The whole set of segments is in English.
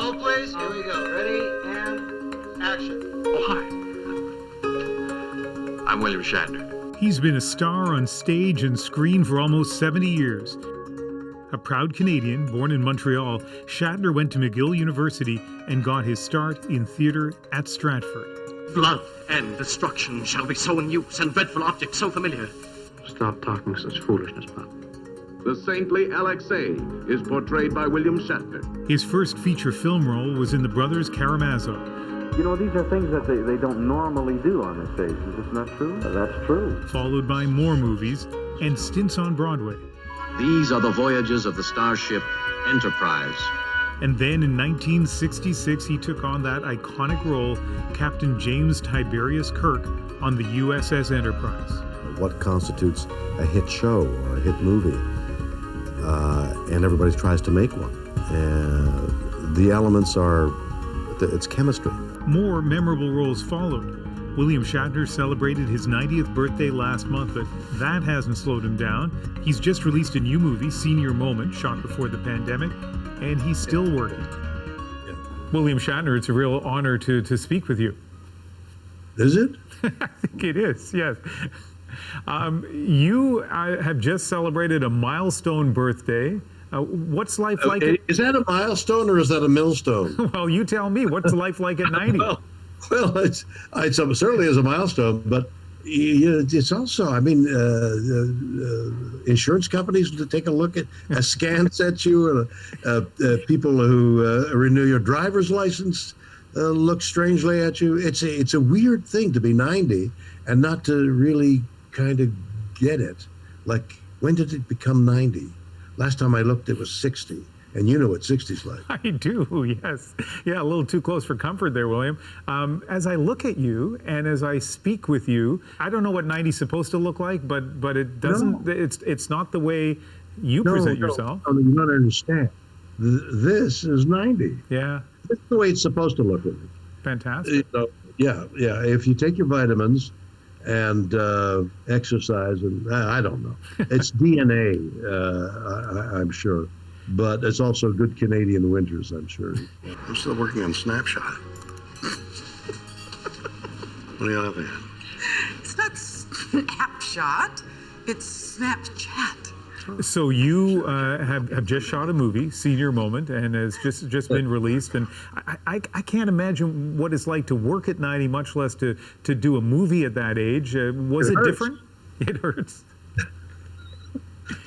Roll, please. Here we go. Ready and action. Oh, hi. I'm William Shatner. He's been a star on stage and screen for almost 70 years. A proud Canadian, born in Montreal, Shatner went to McGill University and got his start in theatre at Stratford. Blood and destruction shall be so in use, and dreadful objects so familiar. Stop talking such foolishness, Pop. The saintly Alexei is portrayed by William Shatner. His first feature film role was in The Brothers Karamazov. You know, these are things that they don't normally do on the stage. Is this not true? That's true. Followed by more movies and stints on Broadway. These are the voyages of the starship Enterprise. And then in 1966, he took on that iconic role, Captain James Tiberius Kirk, on the USS Enterprise. What constitutes a hit show or a hit movie? And everybody tries to make one. And the elements are, it's chemistry. More memorable roles followed. William Shatner celebrated his 90th birthday last month, but that hasn't slowed him down. He's just released a new movie, Senior Moment, shot before the pandemic, and he's still working. Yeah. William Shatner, it's a real honor to speak with you. Is it? I think it is, yes. You have just celebrated a milestone birthday. What's life like? Is that a milestone or is that a millstone? Well, you tell me. What's life like at 90? Well, it's certainly is a milestone, but it's also, I mean, insurance companies to take a look at askance at you, people who renew your driver's license look strangely at you. It's a weird thing to be 90 and not to really kind of get it. Like, when did it become 90? Last time I looked, it was 60. And you know what 60's like. I do, yes. Yeah, a little too close for comfort there, William. As I look at you and as I speak with you, I don't know what 90's supposed to look like, but it doesn't. No. It's not the way you present yourself. No, you don't understand. This is 90. Yeah. That's the way it's supposed to look. Fantastic. Yeah. If you take your vitamins and exercise, and I don't know, it's DNA. I'm sure. But it's also good Canadian winters, I'm sure. I'm still working on Snapshot. What do you got up there? It's not Snapshot, it's Snapchat. So you have just shot a movie, Senior Moment, and has just been released. And I can't imagine what it's like to work at 90, much less to do a movie at that age. Was it different? It hurts.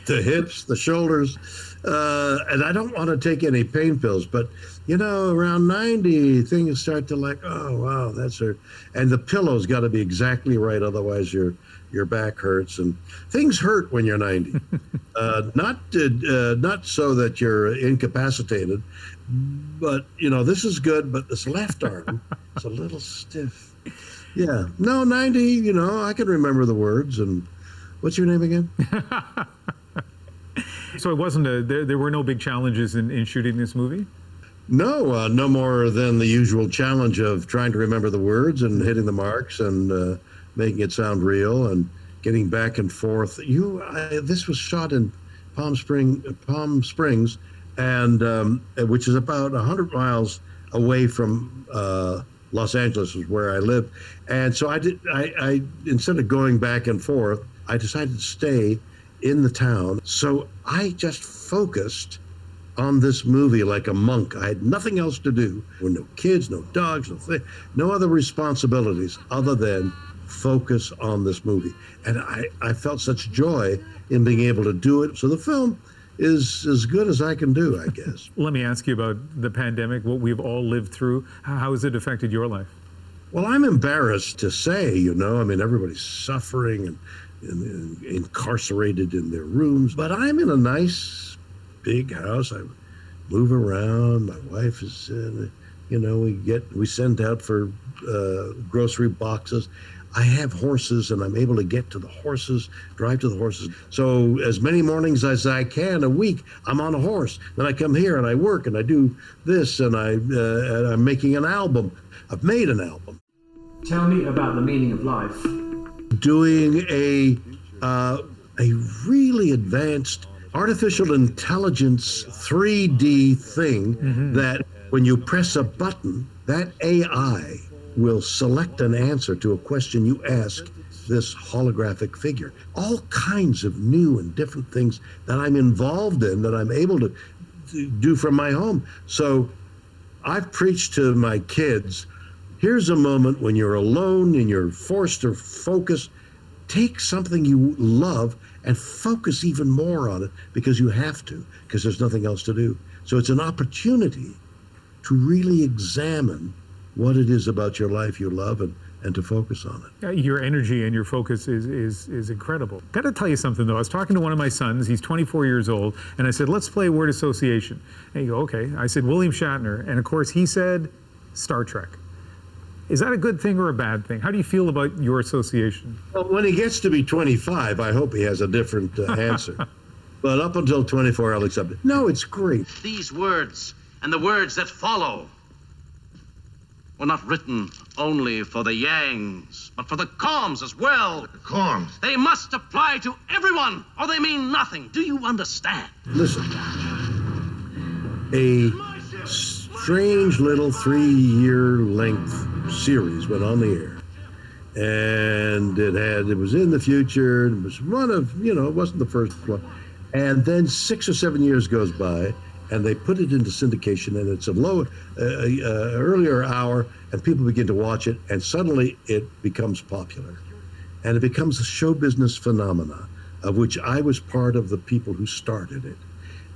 The hips, the shoulders, and I don't want to take any pain pills, but around 90, things start to like, oh wow, that's hurt, and the pillow's got to be exactly right, otherwise your back hurts, and things hurt when you're 90. Not so that you're incapacitated, but this is good, but this left arm is a little stiff. Yeah, no, 90. I can remember the words. And what's your name again? So it wasn't there were no big challenges in shooting this movie? No, no more than the usual challenge of trying to remember the words and hitting the marks and making it sound real and getting back and forth. This was shot in Palm Springs, and which is about 100 miles away from Los Angeles, is where I live. And so I instead of going back and forth, I decided to stay in the town. So I just focused on this movie like a monk. I had nothing else to do. There were no kids, no dogs, no other responsibilities other than focus on this movie. And I felt such joy in being able to do it. So the film is as good as I can do, I guess. Let me ask you about the pandemic, what we've all lived through. How has it affected your life? Well, I'm embarrassed to say, everybody's suffering and incarcerated in their rooms, but I'm in a nice big house. I move around. My wife is we send out for grocery boxes. I have horses, and I'm able to get to the horses, drive to the horses. So as many mornings as I can a week, I'm on a horse. Then I come here and I work and I do this, and I'm making an album. I've made an album. Tell me about the meaning of life. Doing a really advanced artificial intelligence 3D thing that when you press a button, that AI will select an answer to a question you ask this holographic figure. All kinds of new and different things that I'm involved in that I'm able to do from my home. So I've preached to my kids, here's a moment when you're alone and you're forced to focus. Take something you love and focus even more on it because you have to, because there's nothing else to do. So it's an opportunity to really examine what it is about your life you love and to focus on it. Your energy and your focus is incredible. Got to tell you something though. I was talking to one of my sons. He's 24 years old, and I said, "Let's play word association." And you go, "Okay." I said, "William Shatner," and of course he said, "Star Trek." Is that a good thing or a bad thing? How do you feel about your association? Well, when he gets to be 25, I hope he has a different answer. But up until 24, I'll accept it. No, it's great. These words and the words that follow were not written only for the Yangs, but for the Coms as well. The Coms. They must apply to everyone, or they mean nothing. Do you understand? Listen, a strange little 3-year length series went on the air, and it was in the future. It was one of, it wasn't the first one. And then 6 or 7 years goes by, and they put it into syndication, and it's a earlier hour, and people begin to watch it, and suddenly it becomes popular, and it becomes a show business phenomena, of which I was part of the people who started it.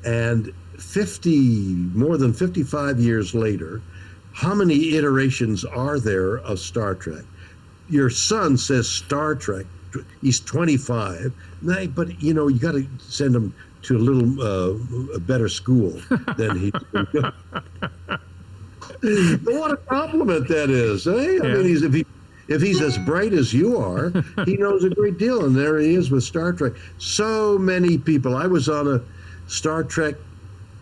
And more than 55 years later, how many iterations are there of Star Trek? Your son says Star Trek. He's 25, but you got to send him to a better school than he. What a compliment that is, eh? Yeah. I mean, if he's as bright as you are, he knows a great deal, and there he is with Star Trek. So many people. I was on a Star Trek,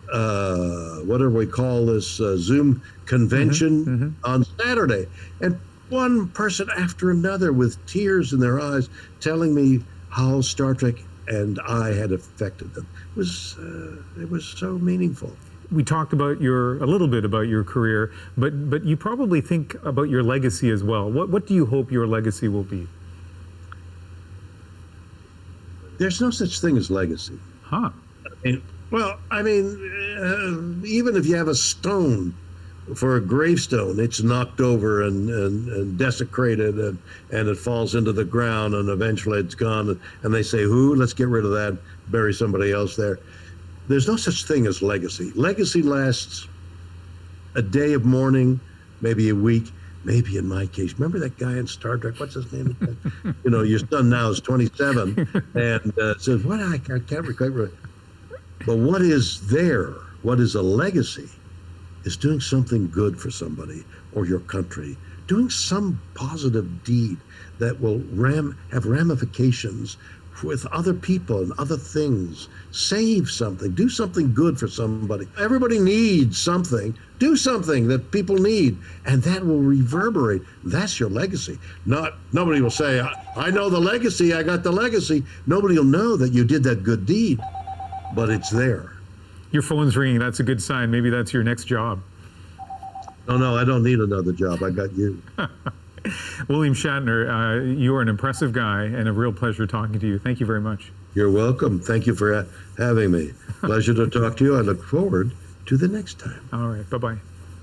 whatever we call this, Zoom convention on Saturday, and one person after another with tears in their eyes telling me how Star Trek and I had affected them. It was so meaningful. We talked about a little bit about your career, but you probably think about your legacy as well. What do you hope your legacy will be? There's no such thing as legacy. Huh. Even if you have a stone for a gravestone, it's knocked over and desecrated, and it falls into the ground, and eventually it's gone, and they say, let's get rid of that, bury somebody else there. There's no such thing as legacy. Legacy lasts a day of mourning, maybe a week, maybe in my case. Remember that guy in Star Trek? What's his name? Your son now is 27 and says, what? I can't quite remember. But what is there? What is a legacy? Is doing something good for somebody or your country, doing some positive deed that will have ramifications with other people and other things. Save something, do something good for somebody. Everybody needs something. Do something that people need, and that will reverberate. That's your legacy. Nobody will say, I know the legacy, I got the legacy. Nobody will know that you did that good deed, but it's there. Your phone's ringing. That's a good sign. Maybe that's your next job. No, I don't need another job. I got you. William Shatner, you are an impressive guy and a real pleasure talking to you. Thank you very much. You're welcome. Thank you for having me. Pleasure to talk to you. I look forward to the next time. All right. Bye-bye.